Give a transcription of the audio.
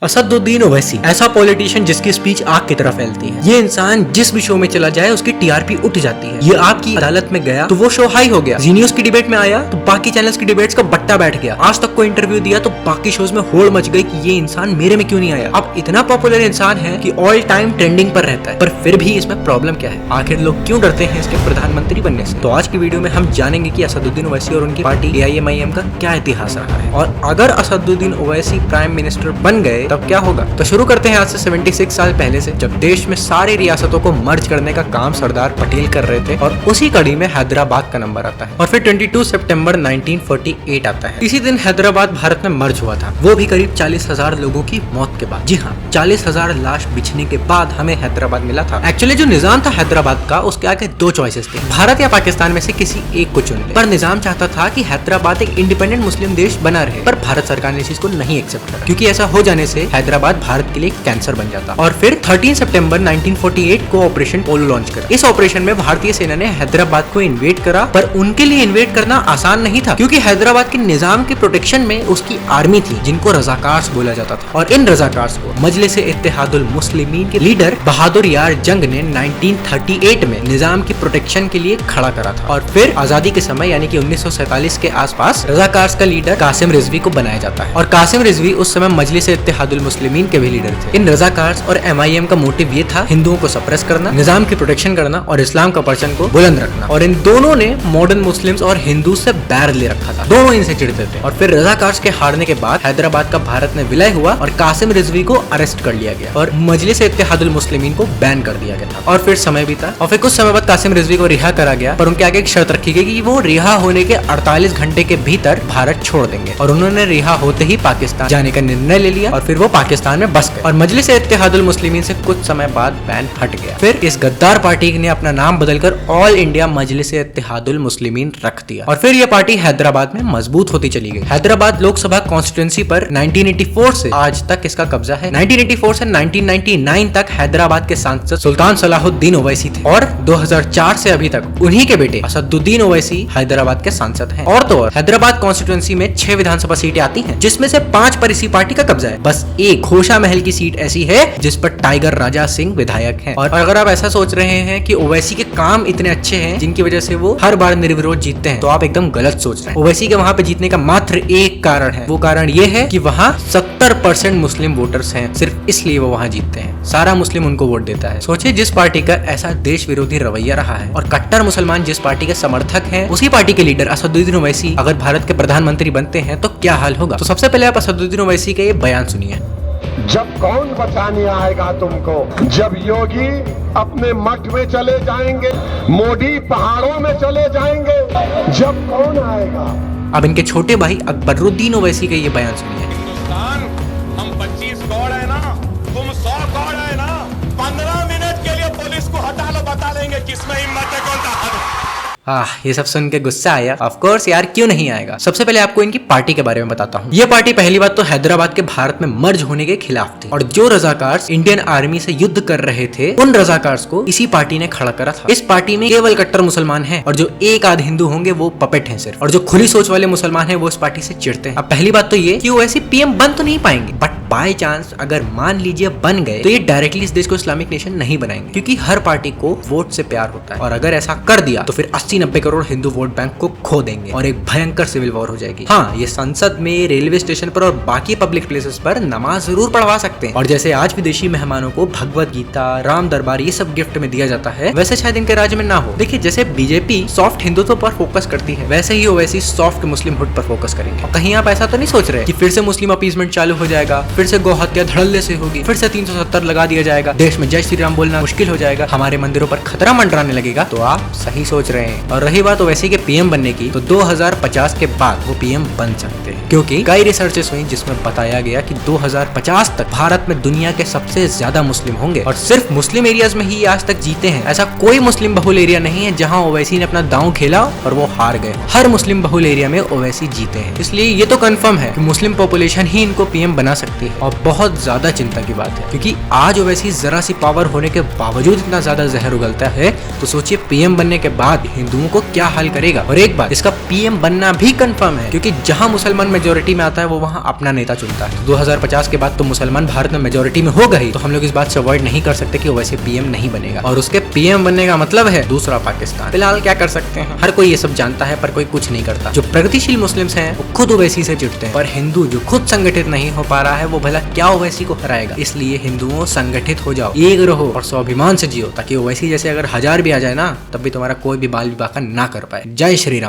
असदुद्दीन ओवैसी ऐसा पॉलिटिशियन जिसकी स्पीच आग की तरह फैलती है। ये इंसान जिस भी शो में चला जाए उसकी टीआरपी उठ जाती है। ये आपकी अदालत में गया तो वो शो हाई हो गया, जी न्यूज की डिबेट में आया तो बाकी चैनल्स की डिबेट्स का बट्टा बैठ गया, आज तक को इंटरव्यू दिया तो बाकी शोज में होड़ मच गई कि ये इंसान मेरे में क्यों नहीं आया। अब इतना पॉपुलर इंसान है कि ऑल टाइम ट्रेंडिंग पर रहता है, पर फिर भी इसमें प्रॉब्लम क्या है, आखिर लोग क्यों डरते हैं इसके प्रधानमंत्री बनने से। तो आज की वीडियो में हम जानेंगे कि असदुद्दीन ओवैसी और उनकी पार्टी AIMIM का क्या इतिहास रहा है, और अगर असदुद्दीन ओवैसी प्राइम मिनिस्टर बन गए तब क्या होगा। तो शुरू करते हैं आज से 76 साल पहले से, जब देश में सारी रियासतों को मर्ज करने का काम सरदार पटेल कर रहे थे, और उसी कड़ी में हैदराबाद का नंबर आता है। और फिर 22 सितंबर 1948 आता है। इसी दिन हैदराबाद भारत में मर्ज हुआ था, वो भी करीब 40,000 लोगों की मौत के बाद। जी हाँ, 40,000 लाश बिछने के बाद हमें हैदराबाद मिला था। एक्चुअली जो निजाम था हैदराबाद का, उसके आगे दो चॉइसेस थे, भारत या पाकिस्तान में से किसी एक को चुन ले। पर निजाम चाहता था कि हैदराबाद एक इंडिपेंडेंट मुस्लिम देश बना रहे, पर भारत सरकार ने इस चीज को नहीं एक्सेप्ट करा, क्योंकि ऐसा हो जाने से हैदराबाद भारत के लिए कैंसर बन जाता। और फिर 13 सितंबर 1948 को ऑपरेशन पोलो लॉन्च करा। इस ऑपरेशन में भारतीय सेना ने हैदराबाद को इन्वेड करा, पर उनके लिए इन्वेड करना आसान नहीं था, क्योंकि हैदराबाद के निजाम के प्रोटेक्शन में उसकी आर्मी थी, जिनको रजाकार्स बोला जाता था। और इन रजाकार्स को मजलिस-ए-इत्तेहादुल मुस्लिमीन के लीडर बहादुर यार जंग ने 1938 में निजाम की प्रोटेक्शन के लिए खड़ा करा था। और फिर आजादी के समय यानी कि 1947 के आसपास रजाकार्स का लीडर कासिम रिजवी को बनाया जाता है। और कासिम रिजवी उस समय मजलिस-ए-इत्तेहादुल मुस्लिमीन के भी लीडर थे। इन रजाकार्स और MIM का मोटिव ये था हिंदुओं को सप्रेस करना, निजाम की प्रोटेक्शन करना और इस्लाम का परचम को बुलंद रखना। और इन दोनों ने मॉडर्न मुस्लिम्स और हिंदू से बैर ले रखा था, दोनों इनसे चिढ़ते थे। और फिर रजाकार्स के हारने के बाद हैदराबाद का भारत में विलय हुआ और कासिम रिजवी को अरेस्ट कर लिया गया और मजलिस-ए-इत्तेहादुल मुस्लिमीन को बैन कर दिया गया था। और फिर समय बीता और फिर कुछ समय बाद कासिम रिजवी को रिहा करा गया, पर उनके आगे एक शर्त रखी गई कि वो रिहा होने के 48 घंटे के भीतर भारत छोड़ देंगे। और उन्होंने रिहा होते ही पाकिस्तान जाने का निर्णय ले लिया और फिर वो पाकिस्तान में बस गए। और मजलिस-ए-इत्तेहादुल मुस्लिमीन से कुछ समय बाद बैन हट गया। फिर इस गद्दार पार्टी ने अपना नाम बदलकर ऑल इंडिया मजलिस-ए-इत्तेहादुल मुस्लिमीन रख दिया। और फिर यह पार्टी हैदराबाद में मजबूत होती चली गई। हैदराबाद लोकसभा कॉन्स्टिट्यूंसी पर 1984 से आज तक इसका कब्जा है। 1984 से 1999 तक हैदराबाद के सांसद सुल्तान सलाहुद्दीन ओवैसी थे, और 2004 से अभी तक उन्हीं के बेटे असदुद्दीन ओवैसी हैदराबाद के सांसद हैं। और तो और हैदराबाद कॉन्स्टिट्यूंसी में 6 विधानसभा सीटें आती हैं, जिसमें से 5 पर इसी पार्टी का कब्जा है। बस एक घोषा महल की सीट ऐसी है जिस पर टाइगर राजा सिंह विधायक हैं। और अगर आप ऐसा सोच रहे हैं कि ओवैसी के काम इतने अच्छे हैं जिनकी वजह से वो हर बार निर्विरोध जीतते हैं, तो आप एकदम गलत सोच रहे हैं। ओवैसी के वहां पे जीतने का मात्र एक कारण है, वो कारण ये है कि वहां 70% मुस्लिम वोटर्स हैं, सिर्फ इसलिए वो वहां जीतते हैं। सारा मुस्लिम उनको वोट देता है। सोचिए, जिस पार्टी का ऐसा देश विरोधी रवैया रहा है और कट्टर मुसलमान जिस पार्टी के समर्थक हैं, उसी पार्टी के लीडर असदुद्दीन ओवैसी अगर भारत के प्रधानमंत्री बनते हैं तो क्या हाल होगा। तो सबसे पहले आप असदुद्दीन ओवैसी का ये बयान सुनिए। जब कौन बचाने आएगा तुमको, जब योगी अपने मठ में चले जाएंगे, मोदी पहाड़ों में चले जाएंगे, जब कौन आएगा। अब इनके छोटे भाई अकबरुद्दीन ओवैसी का ये बयान सुनिए। हिंदुस्तान, हम 25 गॉड है ना, तुम 100 गॉड है ना, 15 मिनट के लिए पुलिस को हटा लो, बता देंगे किसमें हिम्मत है, कौन सा। ये सब सुन के गुस्सा आया। ऑफ कोर्स यार, क्यों नहीं आएगा। सबसे पहले आपको इनकी पार्टी के बारे में बताता हूँ। ये पार्टी पहली बात तो हैदराबाद के भारत में मर्ज होने के खिलाफ थी, और जो रजाकार्स इंडियन आर्मी से युद्ध कर रहे थे, उन रजाकार्स को इसी पार्टी ने खड़ा करा था। इस पार्टी में केवल कट्टर मुसलमान हैं, और जो एक आध हिंदू होंगे वो पपेट हैं सिर्फ, और जो खुली सोच वाले मुसलमान हैं वो इस पार्टी से चिढ़ते हैं। अब पहली बात तो ये कि वो ऐसी PM बन तो नहीं पाएंगे, बट बाय चांस अगर मान लीजिए बन गए तो ये डायरेक्टली इस देश को इस्लामिक नेशन नहीं बनाएंगे, क्योंकि हर पार्टी को वोट से प्यार होता है, और अगर ऐसा कर दिया तो फिर 80-90 करोड़ हिंदू वोट बैंक को खो देंगे और एक भयंकर सिविल वॉर हो जाएगी। हाँ, ये संसद में, रेलवे स्टेशन पर और बाकी पब्लिक प्लेसेस पर नमाज जरूर पढ़वा सकते हैं, और जैसे आज विदेशी मेहमानों को भगवत गीता, राम दरबार ये सब गिफ्ट में दिया जाता है, वैसे शायद इनके राज्य में ना हो। देखिए, जैसे बीजेपी सॉफ्ट हिंदुत्व पर फोकस करती है, वैसे ही ओवैसी सॉफ्ट मुस्लिम हुड पर फोकस करेंगे। और कहीं आप ऐसा तो नहीं सोच रहे कि फिर से मुस्लिम अपीजमेंट चालू हो जाएगा, फिर से गौ हत्या धड़ल्ले से होगी, फिर से 370 लगा दिया जाएगा, देश में जय श्री राम बोलना मुश्किल हो जाएगा, हमारे मंदिरों पर खतरा मंडराने लगेगा। तो आप सही सोच रहे हैं। और रही बात ओवैसी के PM बनने की, तो 2050 के बाद वो PM बन सकते हैं, क्योंकि कई रिसर्चेस हुई जिसमें बताया गया कि 2050 तक भारत में दुनिया के सबसे ज्यादा मुस्लिम होंगे, और सिर्फ मुस्लिम एरियाज में ही आज तक जीते हैं। ऐसा कोई मुस्लिम बहुल एरिया नहीं है जहां ओवैसी ने अपना दांव खेला और वो हार गए। हर मुस्लिम बहुल एरिया में ओवैसी जीते हैं। इसलिए ये तो कंफर्म है कि मुस्लिम पॉपुलेशन ही इनको PM बना सकती है, और बहुत ज्यादा चिंता की बात है, क्योंकि आज ओवैसी जरा सी पावर होने के बावजूद इतना ज्यादा जहर उगलता है, तो सोचिए PM बनने के बाद हिंदुओं को क्या हाल करेगा। और एक बात, इसका पीएम बनना भी कंफर्म है, क्योंकि जहां मुसलमान मेजोरिटी में आता है वो वहां अपना नेता चुनता है। 2050 के बाद तो मुसलमान भारत में मेजोरिटी में हो गई, तो हम लोग इस बात से अवॉइड नहीं कर सकते कि वो वैसे पीएम नहीं बनेगा। और उसके पीएम बनने का मतलब है दूसरा पाकिस्तान। फिलहाल क्या कर सकते हैं, हर कोई ये सब जानता है पर कोई कुछ नहीं करता। जो प्रगतिशील मुस्लिम्स हैं वो खुद ओवैसी से चिढ़ते हैं, पर हिंदू जो खुद संगठित नहीं हो पा रहा है वो भला क्या ओवैसी को हराएगा। इसलिए हिंदुओं संगठित हो जाओ, एक रहो और स्वाभिमान से जियो, ताकि ओवैसी जैसे अगर 1000 भी आ जाए ना तब भी तुम्हारा कोई भी बाल विवाह ना कर पाए। जय श्री राम।